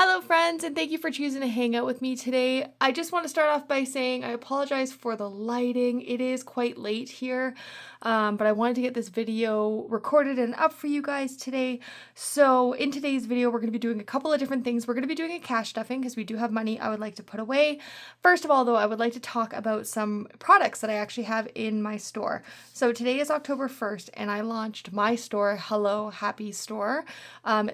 Hello friends, and thank you for choosing to hang out with me today. I just want to start off by saying I apologize for the lighting. It is quite late here, but I wanted to get this video recorded and up for you guys today. So in today's video, we're going to be doing a couple of different things. We're going to be doing a cash stuffing because we do have money I would like to put away. First of all, though, I would like to talk about some products that I actually have in my store. So today is October 1st, and I launched my store, Hello Happy Store.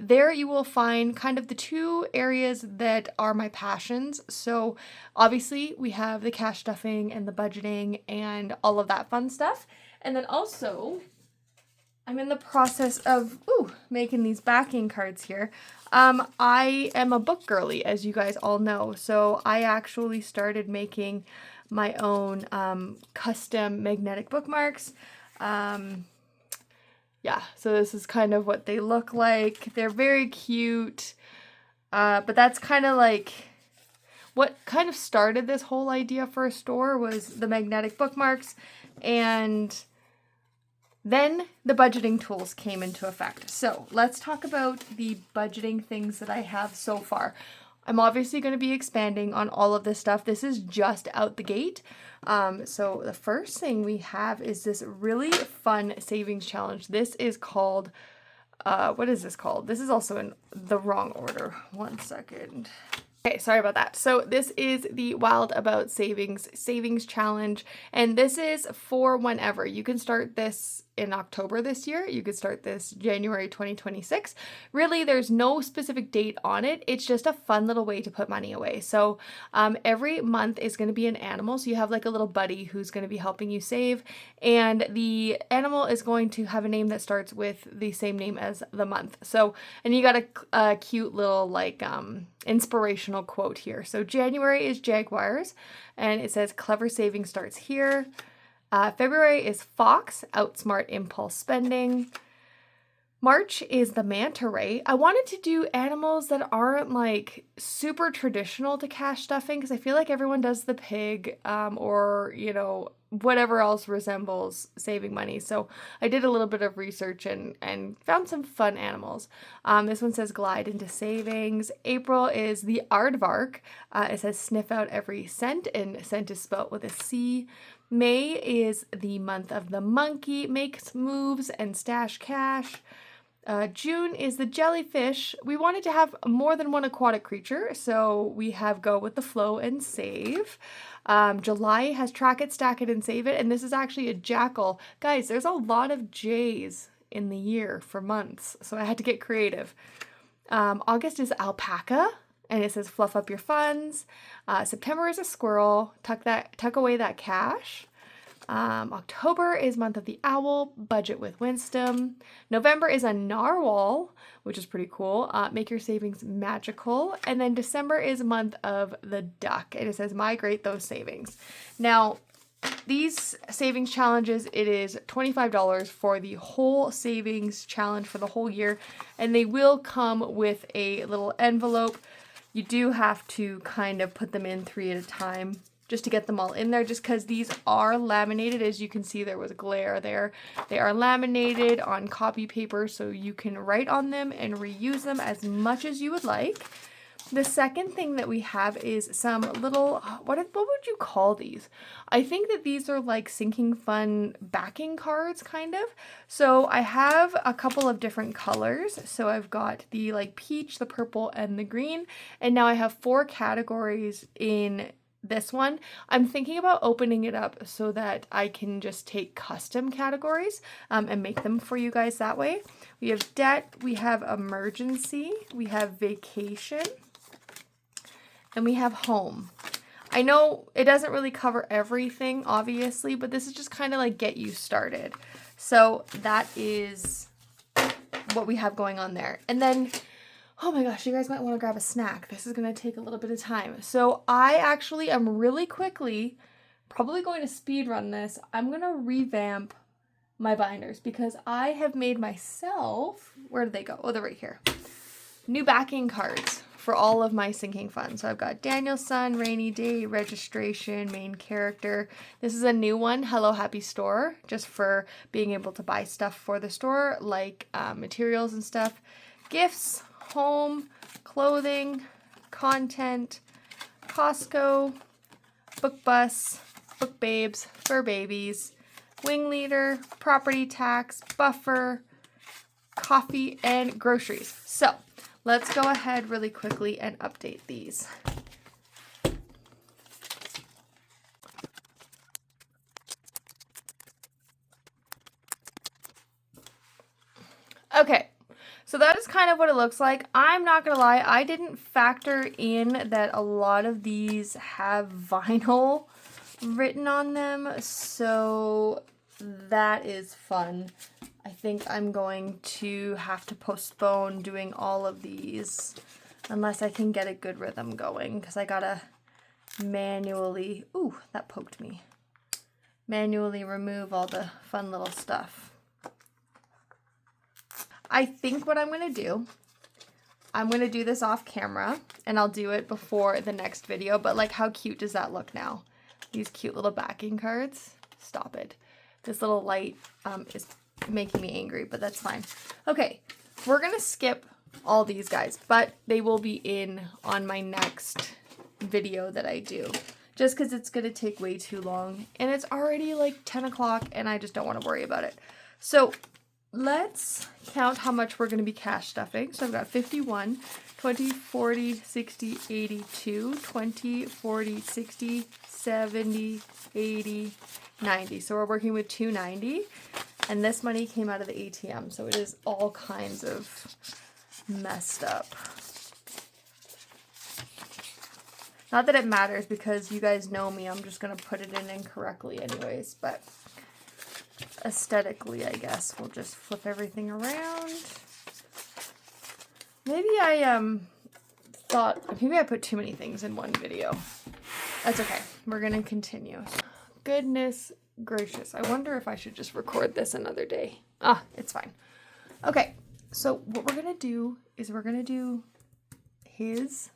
There you will find kind of the two areas that are my passions. So obviously we have the cash stuffing and the budgeting and all of that fun stuff. And then also I'm in the process of making these backing cards here. I am a book girly, as you guys all know. So I actually started making my own custom magnetic bookmarks. Yeah, so this is kind of what they look like. They're very cute. But that's kind of like what kind of started this whole idea for a store was the magnetic bookmarks, and then the budgeting tools came into effect. So let's talk about the budgeting things that I have so far. I'm obviously going to be expanding on all of this stuff. This is just out the gate. So the first thing we have is this really fun savings challenge. This is called what is this called? This is also in the wrong order. One second. Okay, sorry about that. So this is the Wild About Savings Challenge, and this is for whenever. You can start this in October this year. You could start this January 2026. Really, there's no specific date on it. It's just a fun little way to put money away. So every month is going to be an animal. So you have like a little buddy who's going to be helping you save, and the animal is going to have a name that starts with the same name as the month. So, and you got a cute little like inspirational quote here. So January is Jaguars, and it says clever saving starts here. February is Fox, outsmart impulse spending. March is the manta ray. I wanted to do animals that aren't like super traditional to cash stuffing because I feel like everyone does the pig or, you know, whatever else resembles saving money. So I did a little bit of research and found some fun animals. This one says glide into savings. April is the aardvark. It says sniff out every cent, and cent is spelt with a C. May is the month of the monkey, makes moves and stash cash. June is the jellyfish. We wanted to have more than one aquatic creature, so we have go with the flow and save. July has track it, stack it, and save it, and this is actually a jackal. Guys, there's a lot of J's in the year for months, so I had to get creative. August is alpaca, and it says fluff up your funds. September is a squirrel, tuck away that cash. October is month of the owl, budget with wisdom. November is a narwhal, which is pretty cool. Make your savings magical. And then December is month of the duck, and it says migrate those savings. Now, these savings challenges, it is $25 for the whole savings challenge for the whole year, and they will come with a little envelope. You do have to kind of put them in 3 at a time just to get them all in there, just because these are laminated. As you can see, there was glare there. They are laminated on copy paper, so you can write on them and reuse them as much as you would like. The second thing that we have is some little, what would you call these? I think that these are like Sinking Fun backing cards, kind of. So I have a couple of different colors. So I've got the like peach, the purple, and the green. And now I have 4 categories in this one. I'm thinking about opening it up so that I can just take custom categories and make them for you guys that way. We have debt, we have emergency, we have vacation, and we have home. I know it doesn't really cover everything, obviously, but this is just kind of like get you started. So that is what we have going on there. And then, oh my gosh, you guys might want to grab a snack. This is going to take a little bit of time. So I actually am really quickly probably going to speed run this. I'm going to revamp my binders because I have made myself, where did they go? Oh, they're right here. New backing cards for all of my Sinking Fun. So I've got Daniel's Son, Rainy Day, Registration, Main Character. This is a new one, Hello Happy Store, just for being able to buy stuff for the store, like materials and stuff. Gifts, home, clothing, content, Costco, book bus, book babes, fur babies, wing leader, property tax, buffer, coffee, and groceries. So let's go ahead really quickly and update these. Okay, so that is kind of what it looks like. I'm not gonna lie, I didn't factor in that a lot of these have vinyl written on them, so that is fun. I think I'm going to have to postpone doing all of these unless I can get a good rhythm going, because I gotta manually, ooh, that poked me, manually remove all the fun little stuff. I think what I'm going to do this off camera, and I'll do it before the next video, but like, how cute does that look now? These cute little backing cards. Stop it. This little light is making me angry, but that's fine. Okay, we're going to skip all these guys, but they will be in on my next video that I do, just because it's going to take way too long, and it's already like 10 o'clock, and I just don't want to worry about it. So let's count how much we're going to be cash stuffing. So I've got 51, 20, 40, 60, 82, 20, 40, 60, 70, 80, 90. So we're working with 290, and this money came out of the ATM, so it is all kinds of messed up. Not that it matters, because you guys know me, I'm just going to put it in incorrectly anyways, but aesthetically, I guess we'll just flip everything around. Maybe I thought, maybe I put too many things in one video. That's okay. We're gonna continue. Goodness gracious. I wonder if I should just record this another day. Ah, it's fine. Okay, so what we're gonna do is we're gonna do his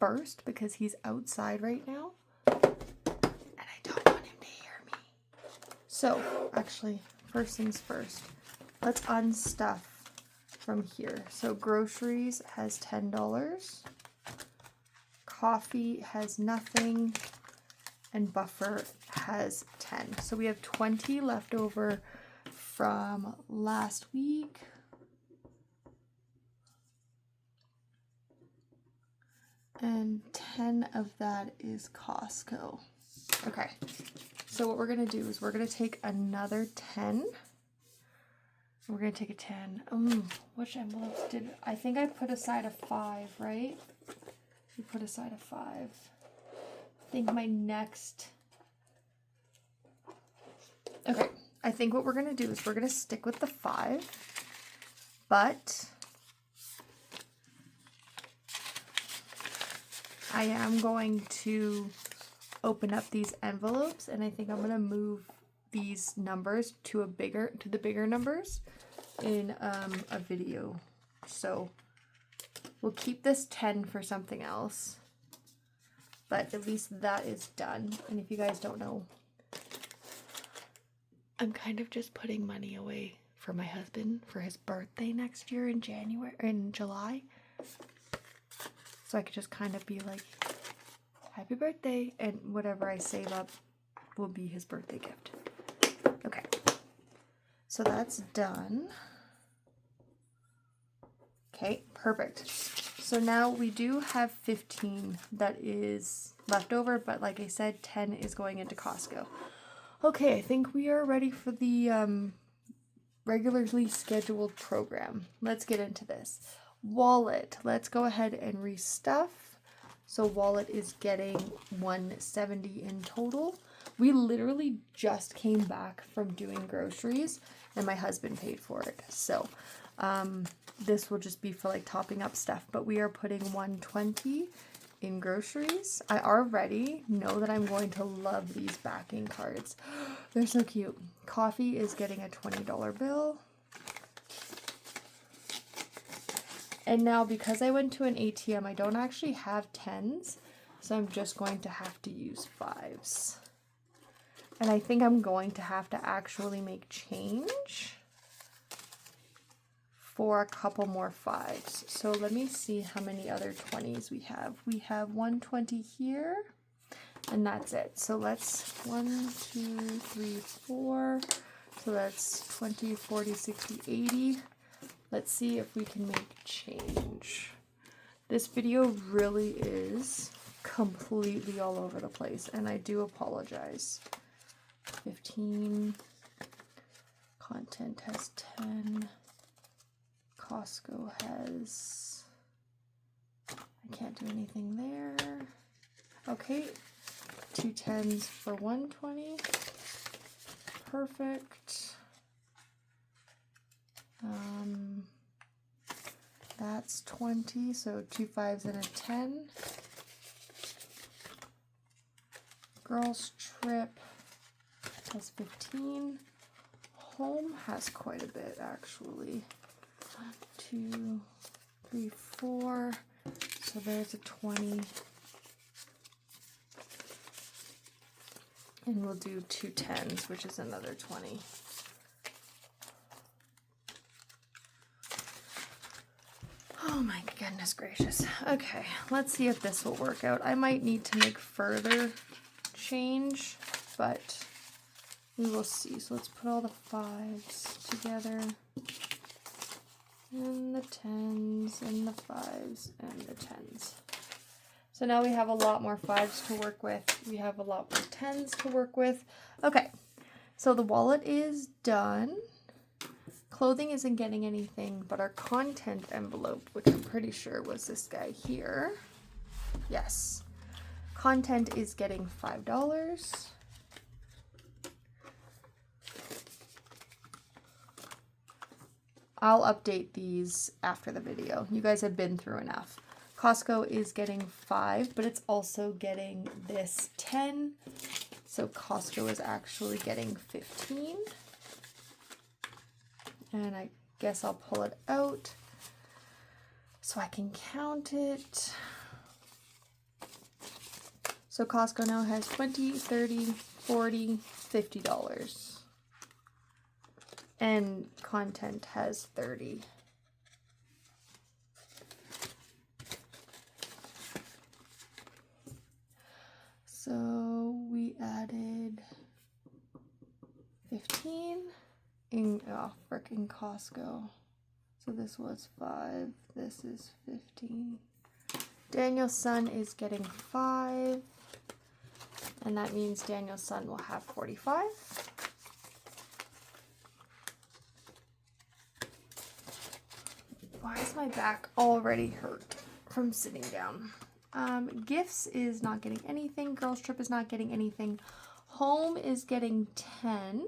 first, because he's outside right now, and I don't want him to hear me. So, actually, first things first, let's unstuff from here. So groceries has $10, coffee has nothing, and buffer has 10. So we have 20 left over from last week. And 10 of that is Costco. Okay. So what we're going to do is we're going to take another 10. We're going to take a 10. Which envelopes did I think I put aside a 5, right? We put aside a 5. I think my next... Okay. I think what we're going to do is we're going to stick with the 5. But I am going to open up these envelopes, and I think I'm gonna move these numbers to the bigger numbers in a video. So we'll keep this 10 for something else, but at least that is done. And if you guys don't know, I'm kind of just putting money away for my husband for his birthday next year in July. So I could just kind of be like, happy birthday, and whatever I save up will be his birthday gift. Okay, so that's done. Okay, perfect. So now we do have 15 that is left over, but like I said, 10 is going into Costco. Okay, I think we are ready for the regularly scheduled program. Let's get into this. Wallet, let's go ahead and restuff. So wallet is getting 170 in total. We literally just came back from doing groceries, and my husband paid for it. So this will just be for like topping up stuff, but we are putting 120 in groceries. I already know that I'm going to love these backing cards. They're so cute. Coffee is getting a $20 bill. And now, because I went to an ATM, I don't actually have 10s, so I'm just going to have to use 5s. And I think I'm going to have to actually make change for a couple more 5s. So let me see how many other 20s we have. We have 120 here, and that's it. So let's 1, 2, 3, 4. So that's 20, 40, 60, 80. Let's see if we can make change. This video really is completely all over the place, and I do apologize. 15. Content has 10. Costco has... I can't do anything there. Okay. 2 10s for 120. Perfect. That's 20, so 2 5s and a 10. Girls Trip has 15. Home has quite a bit, actually. 1, 2, 3, 4. So there's a 20. And we'll do 2 10s, which is another 20. Oh my goodness gracious. Okay, let's see if this will work out. I might need to make further change, but we will see. So let's put all the 5s together. And the 10s, and the 5s, and the 10s. So now we have a lot more 5s to work with. We have a lot more 10s to work with. Okay, so the wallet is done. Clothing isn't getting anything, but our content envelope, which I'm pretty sure was this guy here. Yes. Content is getting $5. I'll update these after the video. You guys have been through enough. Costco is getting 5, but it's also getting this 10. So Costco is actually getting 15. And I guess I'll pull it out so I can count it. So Costco now has $20, $30, $40, $50. And content has 30. So we added 15 in frickin' Costco. So this was 5, this is 15. Daniel's son is getting 5, and that means Daniel's son will have 45. Why is my back already hurt from sitting down? Gifts is not getting anything. Girls Trip is not getting anything. Home is getting 10.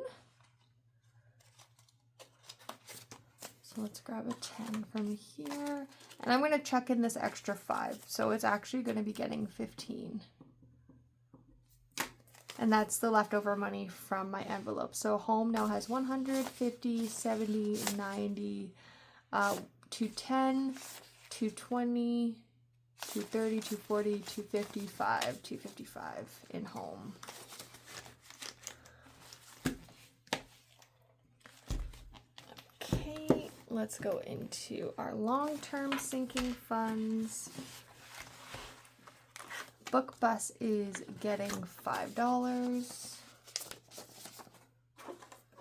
So let's grab a 10 from here. And I'm going to chuck in this extra 5. So it's actually going to be getting 15. And that's the leftover money from my envelope. So home now has 150, 70, 90, 210, 220, 230, 240, 255, 255 in home. Okay, let's go into our long-term sinking funds. Book Bus is getting $5.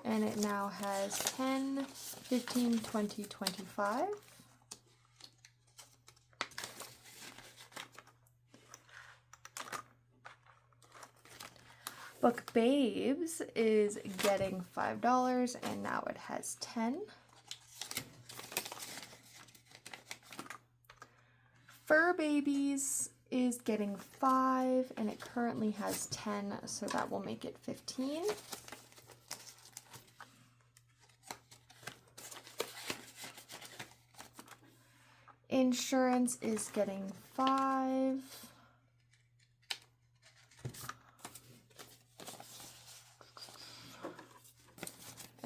And it now has 10, 15, 20, 25. Book Babes is getting $5 and now it has 10. Fur Babies is getting 5 and it currently has 10, so that will make it 15. Insurance is getting 5.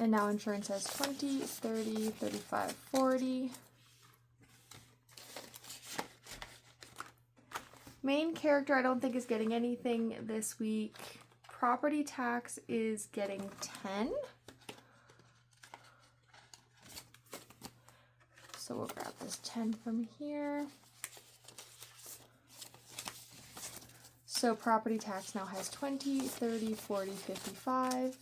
And now insurance has 20, 30, 35, 40. Main character I don't think is getting anything this week. Property tax is getting 10. So we'll grab this 10 from here. So property tax now has 20, 30, 40, 55.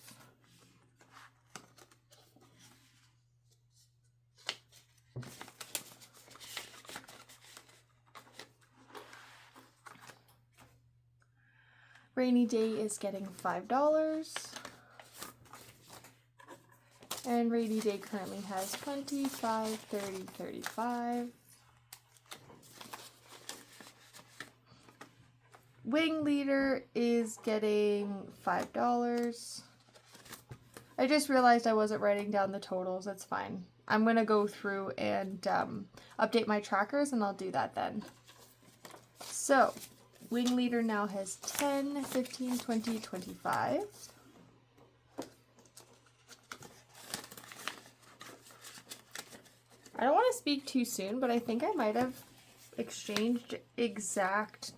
Rainy day is getting $5. And rainy day currently has 25, 30, 35. Wing leader is getting $5. I just realized I wasn't writing down the totals. That's fine. I'm going to go through and update my trackers, and I'll do that then. So, wing leader now has 10, 15, 20, 25. I don't want to speak too soon, but I think I might have exchanged exact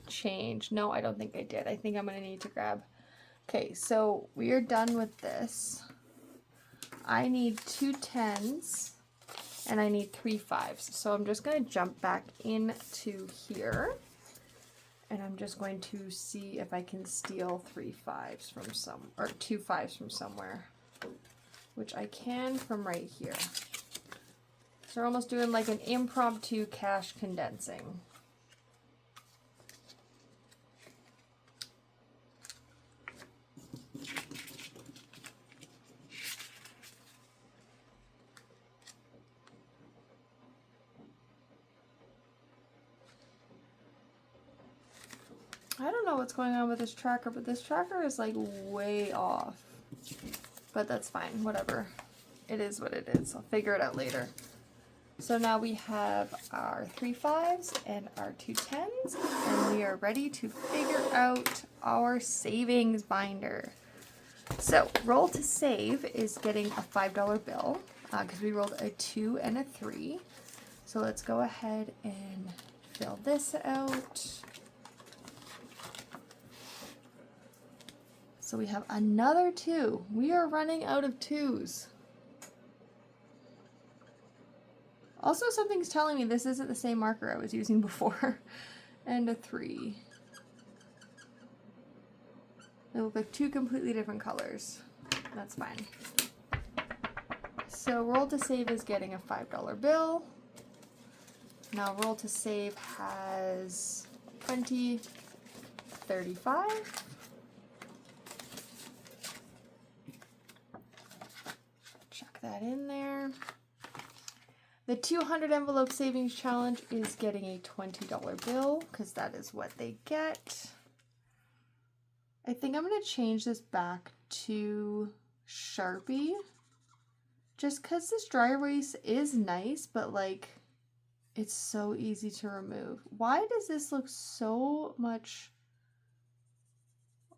change. No, I don't think I did. I think I'm going to need to grab. Okay, so we are done with this. I need 2 10s and I need 3 5s. So I'm just going to jump back into here and I'm just going to see if I can steal 3 5s from or 2 5s from somewhere, which I can from right here. So we're almost doing like an impromptu cash condensing. I don't know what's going on with this tracker, but this tracker is like way off. But that's fine, whatever. It is what it is. I'll figure it out later. So now we have our 3 5s and our 2 10s, and we are ready to figure out our savings binder. So roll to save is getting a $5 bill because we rolled a 2 and a 3. So let's go ahead and fill this out. So we have another 2. We are running out of 2s. Also, something's telling me this isn't the same marker I was using before. And a 3. They look like 2 completely different colors. That's fine. So roll to save is getting a $5 bill. Now roll to save has 20, 35. Chuck that in there. The 200 envelope savings challenge is getting a $20 bill because that is what they get. I think I'm going to change this back to Sharpie just because this dry erase is nice, but like it's so easy to remove. Why does this look so much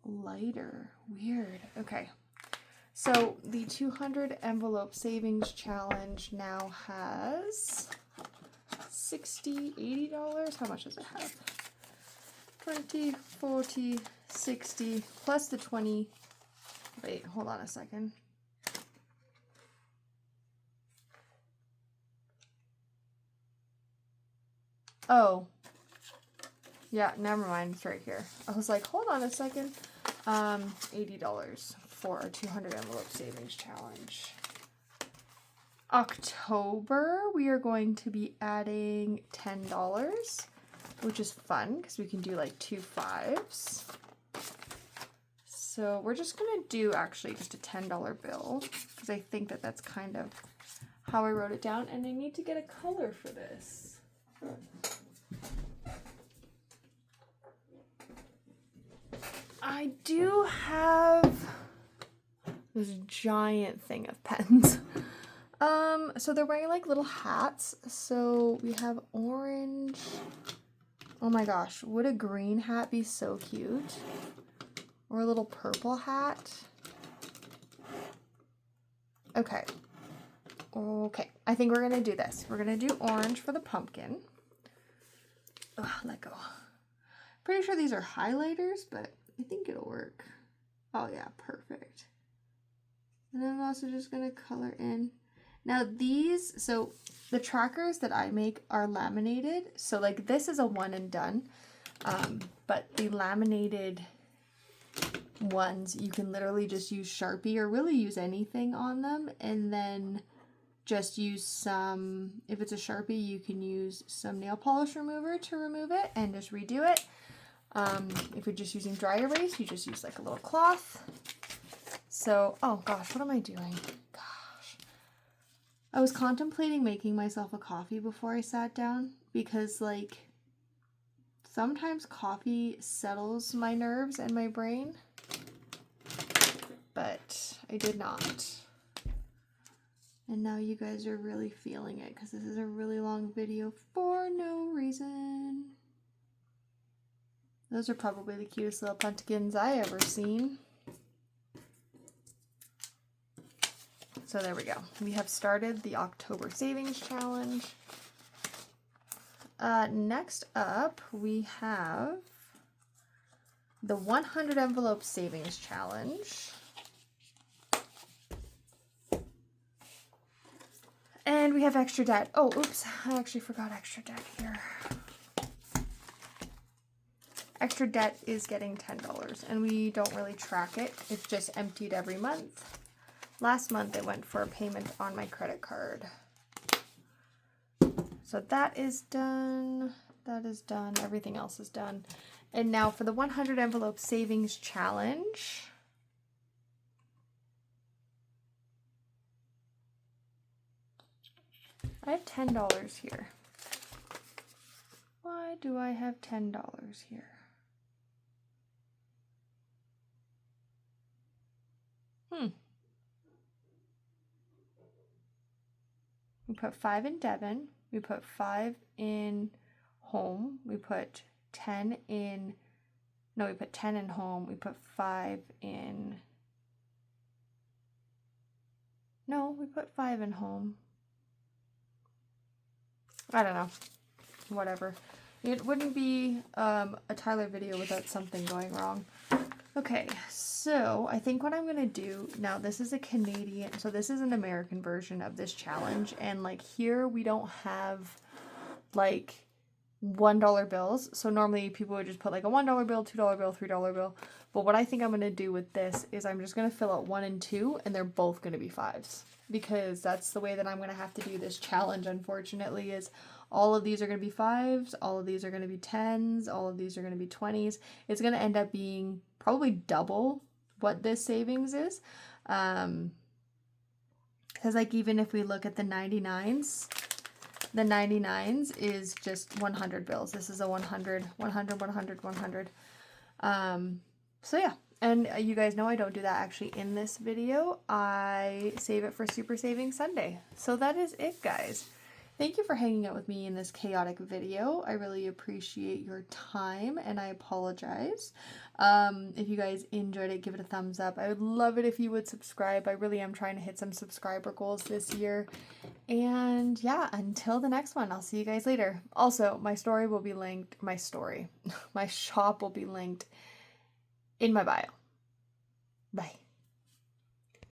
lighter? Weird. Okay. So the 200 envelope savings challenge now has $60, $80. How much does it have? 20, 40, 60 plus the 20. Wait, hold on a second. Oh. Yeah, never mind. It's right here. I was like, hold on a second. $80 for our 200 envelope savings challenge. October, we are going to be adding $10, which is fun because we can do like 2 5s. So we're just going to do actually just a $10 bill because I think that that's kind of how I wrote it down, and I need to get a color for this. I do have this giant thing of pens. So they're wearing like little hats. So we have orange. Oh my gosh, would a green hat be so cute? Or a little purple hat? Okay. Okay, I think we're gonna do this. We're gonna do orange for the pumpkin. Ugh, let go. Pretty sure these are highlighters, but I think it'll work. Oh yeah, perfect. And then I'm also just gonna color in. Now these, so the trackers that I make are laminated. So like this is a one and done, but the laminated ones, you can literally just use Sharpie or really use anything on them, and then just use some, if it's a Sharpie, you can use some nail polish remover to remove it and just redo it. If you're just using dry erase, you just use like a little cloth. So, oh gosh, what am I doing? Gosh. I was contemplating making myself a coffee before I sat down because like sometimes coffee settles my nerves and my brain, but I did not. And now you guys are really feeling it because this is a really long video for no reason. Those are probably the cutest little pumpkins I ever seen. So there we go. We have started the October Savings Challenge. Next up, we have the 100 Envelope Savings Challenge. And we have extra debt. Oh, oops, I actually forgot extra debt here. Extra debt is getting $10, and we don't really track it. It's just emptied every month. Last month it went for a payment on my credit card. So that is done. That is done. Everything else is done. And now for the 100 Envelope Savings Challenge. I have $10 here. Why do I have $10 here? We put 5 in Devon. We put 5 in home. We put 10 in, no, we put 10 in home. We put 5 in, no, we put 5 in home. I don't know. Whatever. It wouldn't be a Tyler video without something going wrong. Okay, so I think what I'm going to do, now this is a Canadian, so this is an American version of this challenge, and like here we don't have like $1 bills, so normally people would just put like a $1 bill, $2 bill, $3 bill, but what I think I'm going to do with this is I'm just going to fill out 1 and 2, and they're both going to be 5s, because that's the way that I'm going to have to do this challenge, unfortunately, is all of these are going to be 5s, all of these are going to be 10s, all of these are going to be 20s. It's going to end up being probably double what this savings is. Because like even if we look at the 99s, the 99s is just 100 bills. This is a 100, 100, 100, 100. So yeah. And you guys know I don't do that actually in this video. I save it for Super Saving Sunday. So that is it, guys. Thank you for hanging out with me in this chaotic video. I really appreciate your time, and I apologize. If you guys enjoyed it, give it a thumbs up. I would love it if you would subscribe. I really am trying to hit some subscriber goals this year. And yeah, until the next one, I'll see you guys later. Also, my story will be linked, my shop will be linked in my bio. Bye.